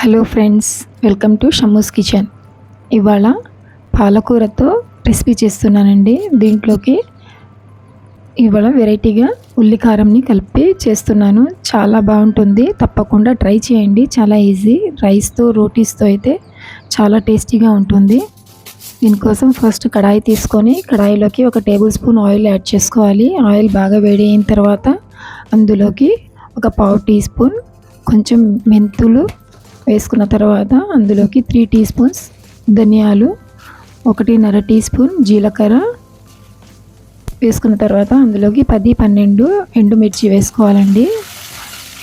Hello friends, welcome to Shammu's kitchen. ఇవాళ పాలకూరతో recipe చేస్తున్నానండి. దీంట్లోకి ఇవాళ వెరైటీగా ఉల్లి కారంని కలిపి చేస్తున్నాను. చాలా బాగుంటుంది, తప్పకుండా ట్రై చేయండి. చాలా ఈజీ. రైస్తో రోటీస్తో అయితే చాలా టేస్టీగా ఉంటుంది. దీనికోసం ఫస్ట్ కడాయి తీసుకొని కడాయిలోకి 1 టేబుల్ స్పూన్ ఆయిల్ యాడ్ చేసుకోవాలి. ఆయిల్ బాగా వేడి అయిన తర్వాత అందులోకి 1/4 టీ స్పూన్ కొంచెం మెంతులు వేసుకున్న తర్వాత అందులోకి 3 టీ స్పూన్స్ ధనియాలు, 1.5 టీ స్పూన్ జీలకర్ర వేసుకున్న తర్వాత అందులోకి 10-12 ఎండుమిర్చి వేసుకోవాలండి.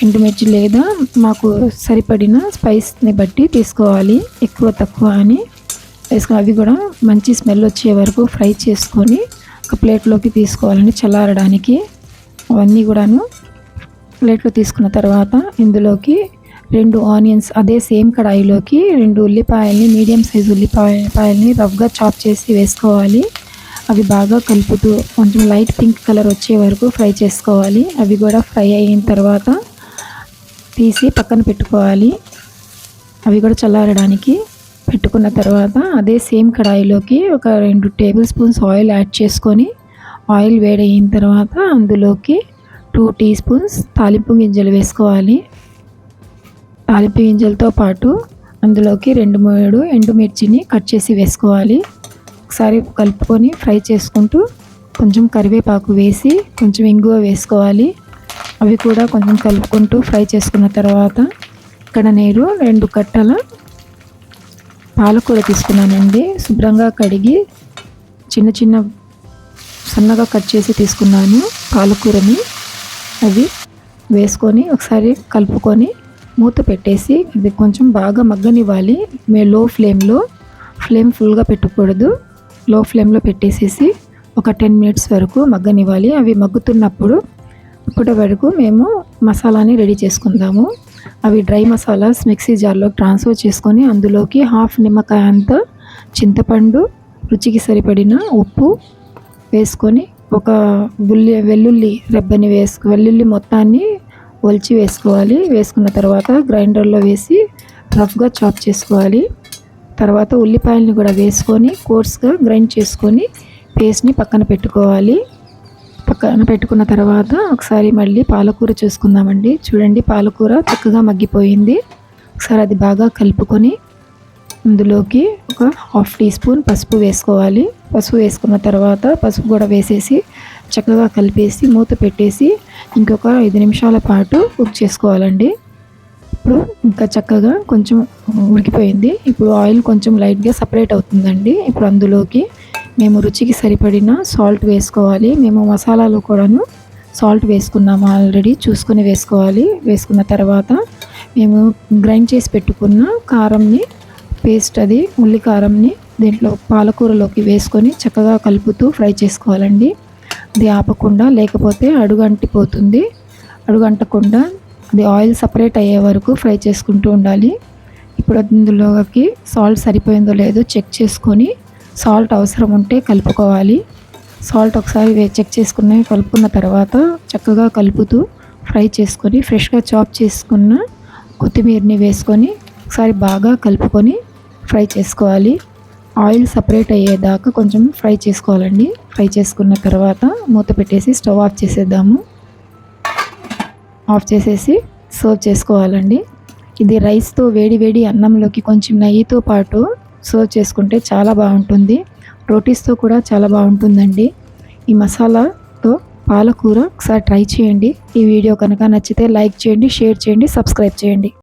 ఎండుమిర్చి లేదా మాకు సరిపడిన స్పైస్ని బట్టి తీసుకోవాలి, ఎక్కువ తక్కువ అని వేసుకుని అవి కూడా మంచి స్మెల్ వచ్చే వరకు ఫ్రై చేసుకొని ఒక ప్లేట్లోకి తీసుకోవాలండి చల్లారడానికి. అవన్నీ కూడాను ప్లేట్లో తీసుకున్న తర్వాత ఇందులోకి 2 ఆనియన్స్ అదే సేమ్ కడాయిలోకి 2 ఉల్లిపాయల్ని మీడియం సైజు ఉల్లిపాయల్ని రఫ్గా చాప్ చేసి వేసుకోవాలి. అవి బాగా కలుపుతూ కొంచెం లైట్ పింక్ కలర్ వచ్చే వరకు ఫ్రై చేసుకోవాలి. అవి కూడా ఫ్రై అయిన తర్వాత తీసి పక్కన పెట్టుకోవాలి. అవి కూడా చల్లారడానికి పెట్టుకున్న తర్వాత అదే సేమ్ కడాయిలోకి 2 టేబుల్ స్పూన్స్ ఆయిల్ యాడ్ చేసుకొని ఆయిల్ వేడయిన తర్వాత అందులోకి 2 టీ స్పూన్స్ తాలింపు గింజలు వేసుకోవాలి. తాలింపు గింజలతో పాటు అందులోకి 2-3 ఎండుమిర్చిని కట్ చేసి వేసుకోవాలి. ఒకసారి కలుపుకొని ఫ్రై చేసుకుంటూ కొంచెం కరివేపాకు వేసి కొంచెం ఇంగువ వేసుకోవాలి. అవి కూడా కొంచెం కలుపుకుంటూ ఫ్రై చేసుకున్న తర్వాత ఇక్కడ నేను 2 కట్టల పాలకూర తీసుకున్నానండి. శుభ్రంగా కడిగి చిన్న సన్నగా కట్ చేసి తీసుకున్నాను పాలకూరని. అవి వేసుకొని ఒకసారి కలుపుకొని మూత పెట్టేసి ఇది కొంచెం బాగా మగ్గనివ్వాలి. లో ఫ్లేమ్ ఫుల్గా పెట్టకూడదు, లో ఫ్లేమ్లో పెట్టేసేసి ఒక 10 మినిట్స్ వరకు మగ్గనివ్వాలి. అవి మగ్గుతున్నప్పుడు ఇప్పటి వరకు మేము మసాలాని రెడీ చేసుకుందాము. అవి డ్రై మసాలాస్ మిక్సీ జార్లో ట్రాన్స్ఫర్ చేసుకొని అందులోకి 1/2 నిమ్మకాయ అంత చింతపండు, రుచికి సరిపడిన ఉప్పు వేసుకొని ఒక వెల్లుల్లి రెబ్బని వెల్లుల్లి మొత్తాన్ని ఒలిచి వేసుకోవాలి. వేసుకున్న తర్వాత గ్రైండర్లో వేసి రఫ్గా చాప్ చేసుకోవాలి. తర్వాత ఉల్లిపాయలని కూడా వేసుకొని కోర్స్గా గ్రైండ్ చేసుకొని పేస్ట్ని పక్కన పెట్టుకోవాలి. పక్కన పెట్టుకున్న తర్వాత ఒకసారి మళ్ళీ పాలకూర చూసుకుందామండి. చూడండి, పాలకూర చక్కగా మగ్గిపోయింది. ఒకసారి అది బాగా కలుపుకొని అందులోకి 1/2 టీ స్పూన్ పసుపు వేసుకోవాలి. పసుపు వేసుకున్న తర్వాత పసుపు కూడా వేసేసి చక్కగా కలిపేసి మూత పెట్టేసి ఇంకొక 5 నిమిషాల పాటు కుక్ చేసుకోవాలండి. ఇప్పుడు ఇంకా చక్కగా కొంచెం ఉడికిపోయింది. ఇప్పుడు ఆయిల్ కొంచెం లైట్గా సపరేట్ అవుతుందండి. ఇప్పుడు అందులోకి మేము రుచికి సరిపడిన సాల్ట్ వేసుకోవాలి. మేము మసాలాలో కూడాను సాల్ట్ వేసుకున్నాము ఆల్రెడీ, చూసుకొని వేసుకోవాలి. వేసుకున్న తర్వాత మేము గ్రైండ్ చేసి పెట్టుకున్న కారంని పేస్ట్, అది ఉల్లి కారంని దీంట్లో పాలకూరలోకి వేసుకొని చక్కగా కలుపుతూ ఫ్రై చేసుకోవాలండి. అది ఆపకుండా, లేకపోతే అడుగంటిపోతుంది. అడుగంటకుండా అది ఆయిల్ సపరేట్ అయ్యే వరకు ఫ్రై చేసుకుంటూ ఉండాలి. ఇప్పుడు అందులోకి సాల్ట్ సరిపోయిందో లేదో చెక్ చేసుకొని సాల్ట్ అవసరం ఉంటే కలుపుకోవాలి. సాల్ట్ ఒకసారి చెక్ చేసుకుని కలుపుకున్న తర్వాత చక్కగా కలుపుతూ ఫ్రై చేసుకొని ఫ్రెష్గా చాప్ చేసుకున్న కొత్తిమీరని వేసుకొని ఒకసారి బాగా కలుపుకొని ఫ్రై చేసుకోవాలి. ఆయిల్ సపరేట్ అయ్యేదాకా కొంచెం ఫ్రై చేసుకోవాలండి. ఫ్రై చేసుకున్న తర్వాత మూత పెట్టేసి స్టవ్ ఆఫ్ చేసేద్దాము. ఆఫ్ చేసేసి సర్వ్ చేసుకోవాలండి. ఇది రైస్తో వేడి అన్నంలోకి కొంచెం నెయ్యితో పాటు సర్వ్ చేసుకుంటే చాలా బాగుంటుంది. రోటీస్తో కూడా చాలా బాగుంటుందండి. ఈ మసాలాతో పాలకూర ఒకసారి ట్రై చేయండి. ఈ వీడియో కనుక నచ్చితే లైక్ చేయండి, షేర్ చేయండి, సబ్స్క్రైబ్ చేయండి.